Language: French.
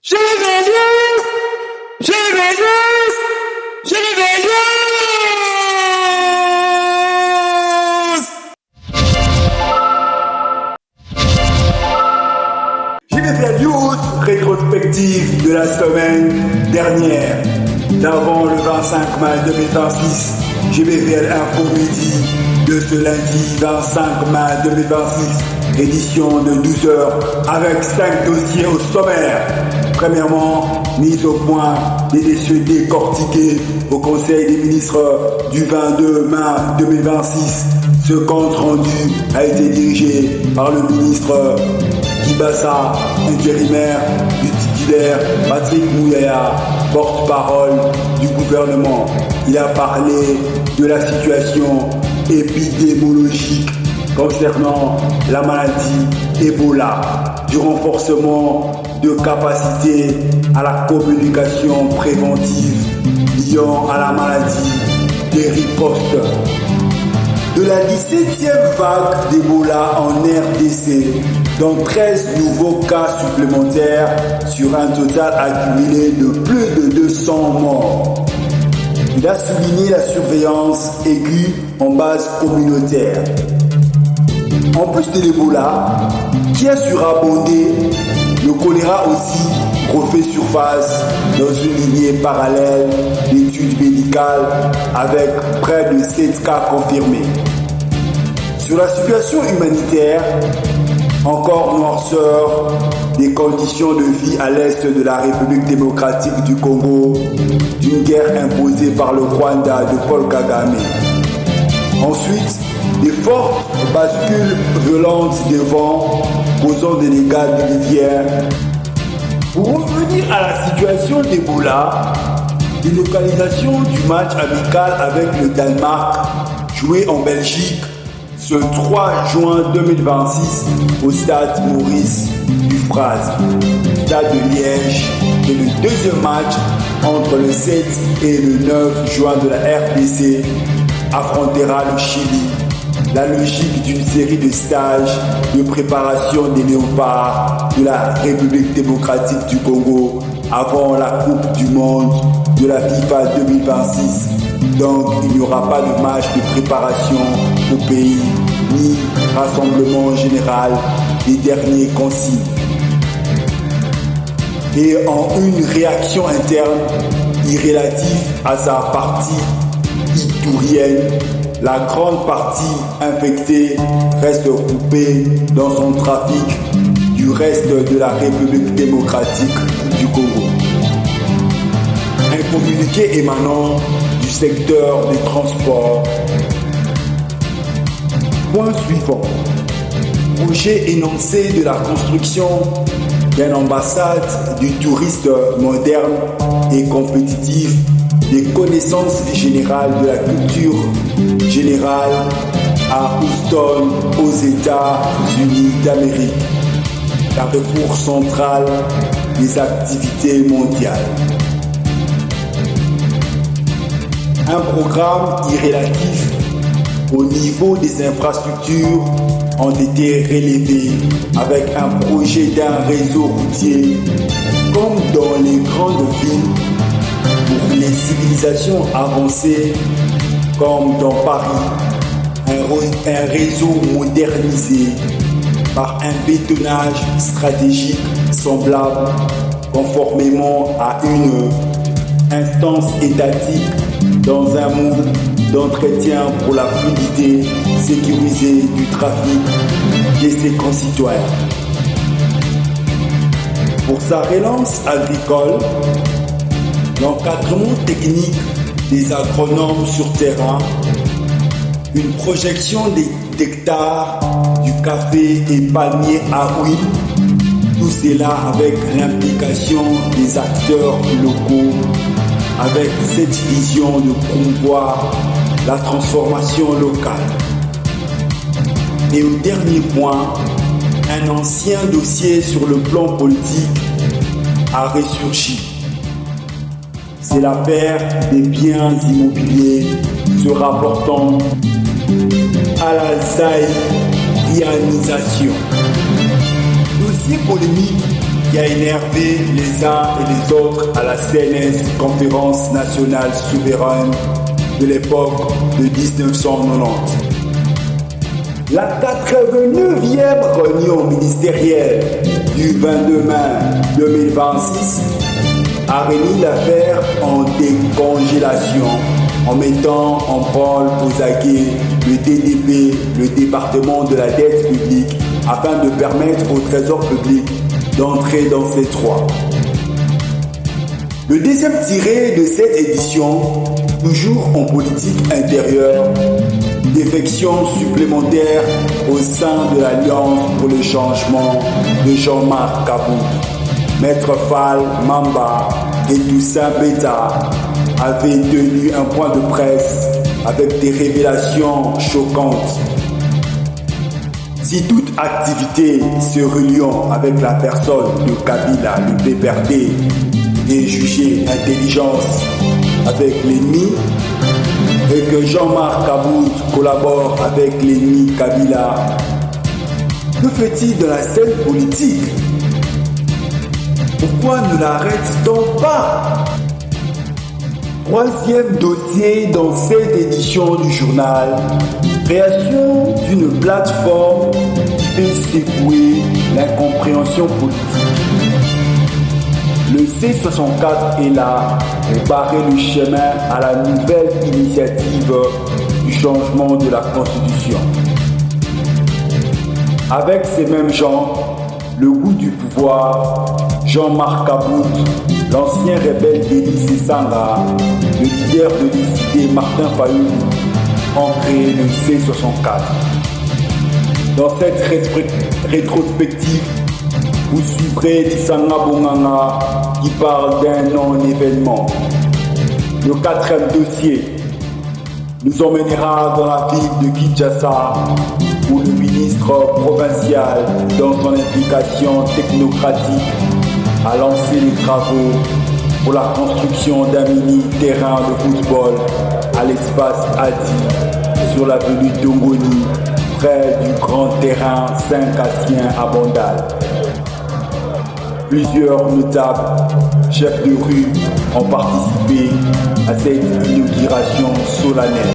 J'ai Vélius! J'ai Vélius! J'ai Vélius! J'ai Vélius, rétrospective de la semaine dernière, d'avant le 25 mai 2026. GBVL Info Midi de ce lundi 25 mai 2026, édition de 12h avec 5 dossiers au sommaire. Premièrement, mise au point des dossiers décortiqués au Conseil des ministres du 22 mai 2026. Ce compte rendu a été dirigé par le ministre Kibassa, intérimaire du titulaire Patrick Mouyaya, porte-parole du gouvernement. Il a parlé de la situation épidémiologique concernant la maladie Ebola, du renforcement de capacités à la communication préventive liant à la maladie, des ripostes, de la 17e vague d'Ebola en RDC, dont 13 nouveaux cas supplémentaires sur un total accumulé de plus de 200 morts. Il a souligné la surveillance aiguë en base communautaire. En plus de l'Ebola, qui a surabondé, le choléra aussi refait surface dans une lignée parallèle d'études médicales avec près de 7 cas confirmés. Sur la situation humanitaire, encore noirceur des conditions de vie à l'est de la République démocratique du Congo, d'une guerre imposée par le Rwanda de Paul Kagame. Ensuite, des fortes bascules violentes des vents causant des dégâts diluviens. Pour revenir à la situation d'Ebola, délocalisation du match amical avec le Danemark joué en Belgique ce 3 juin 2026 au stade Maurice Dufras, stade de Liège, et le deuxième match entre le 7 et le 9 juin de la RDC affrontera le Chili. La logique d'une série de stages de préparation des léopards de la République démocratique du Congo avant la Coupe du Monde de la FIFA 2026. Donc il n'y aura pas de match de préparation au pays, ni rassemblement général des derniers consignes. Et en une réaction interne irrélative à sa partie iturienne, la grande partie infectée reste coupée dans son trafic du reste de la République démocratique du Congo. Un communiqué émanant du secteur des transports. Point suivant. Projet énoncé de la construction d'une ambassade du touriste moderne et compétitif, des connaissances générales de la culture générale à Houston, aux États-Unis d'Amérique, carrefour central des activités mondiales. Un programme irrélatif au niveau des infrastructures ont été relevés avec un projet d'un réseau routier comme dans les grandes villes pour les civilisations avancées comme dans Paris, un réseau modernisé par un bétonnage stratégique semblable conformément à une instance étatique dans un moule d'entretien pour la fluidité sécurisée du trafic de ses concitoyens. Pour sa relance agricole, l'encadrement technique des agronomes sur terrain, une projection d'hectares du café et palmier à huile, tout cela avec l'implication des acteurs locaux, avec cette vision de promouvoir la transformation locale. Et au dernier point, un ancien dossier sur le plan politique a ressurgi. C'est l'affaire des biens immobiliers se rapportant à la zaïrianisation. Dossier polémique qui a énervé les uns et les autres à la CNS, Conférence nationale souveraine de l'époque de 1990. La 89e réunion ministérielle du 22 mai 2026 a remis l'affaire en décongélation en mettant en branle aux aguets le DDP, le département de la dette publique, afin de permettre au Trésor public d'entrer dans ces trois. Le deuxième tiré de cette édition, toujours en politique intérieure, défection supplémentaire au sein de l'Alliance pour le changement de Jean-Marc Kabout. Maître Fall Mamba et Toussaint Betta avaient tenu un point de presse avec des révélations choquantes. Si toute activité se reliant avec la personne de Kabila, le PPRD, est jugée intelligence avec l'ennemi, et que Jean-Marc Kabout collabore avec l'ennemi Kabila, que fait-il dans la scène politique? Pourquoi ne l'arrête-t-on pas? Troisième dossier dans cette édition du journal, création d'une plateforme qui fait secouer l'incompréhension politique. Le C64 est là pour barrer le chemin à la nouvelle initiative du changement de la Constitution. Avec ces mêmes gens, le goût du pouvoir, Jean-Marc Kabout, l'ancien rebelle d'Élysée Sanga, le leader de l'ICD Martin Fayulu, ont créé le C64. Dans cette rétrospective, vous suivrez Lissanga Bonganga qui parle d'un non-événement. Le quatrième dossier nous emmènera dans la ville de Kinshasa où le ministre provincial, dans son implication technocratique, a lancé les travaux pour la construction d'un mini-terrain de football à l'espace Adi sur l'avenue Dongoni, près du grand terrain Saint-Cassien à Bandal. Plusieurs notables chefs de rue ont participé à cette inauguration solennelle.